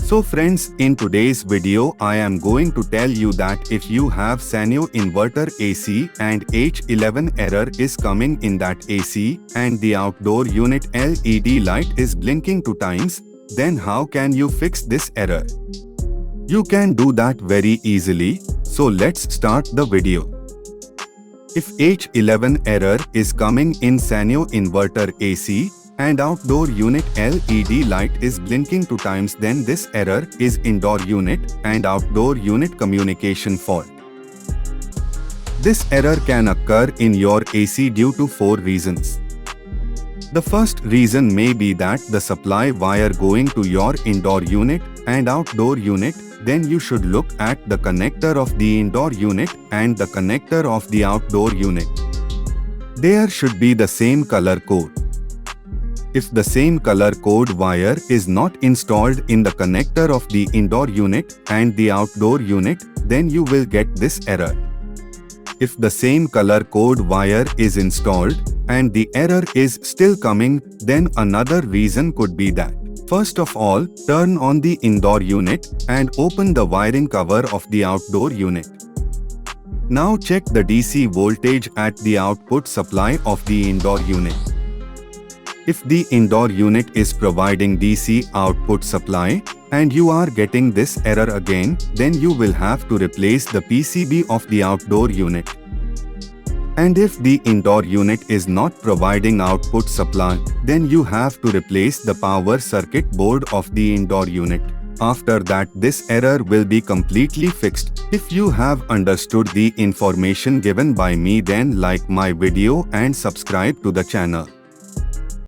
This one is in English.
So friends, in today's video I am going to tell you that if you have Sanyo Inverter AC and H11 error is coming in that AC and the outdoor unit LED light is blinking 2 times, then how can you fix this error? You can do that very easily, so let's start the video. If H11 error is coming in Sanyo Inverter AC and outdoor unit LED light is blinking 2 times, then this error is indoor unit and outdoor unit communication fault. This error can occur in your AC due to 4 reasons. The first reason may be that the supply wire going to your indoor unit and outdoor unit, then you should look at the connector of the indoor unit and the connector of the outdoor unit. There should be the same color code. If the same color code wire is not installed in the connector of the indoor unit and the outdoor unit, then you will get this error. If the same color code wire is installed and the error is still coming, then another reason could be that. First of all, turn on the indoor unit and open the wiring cover of the outdoor unit. Now check the DC voltage at the output supply of the indoor unit. If the indoor unit is providing DC output supply and you are getting this error again, then you will have to replace the PCB of the outdoor unit. And if the indoor unit is not providing output supply, then you have to replace the power circuit board of the indoor unit. After that, this error will be completely fixed. If you have understood the information given by me, then like my video and subscribe to the channel.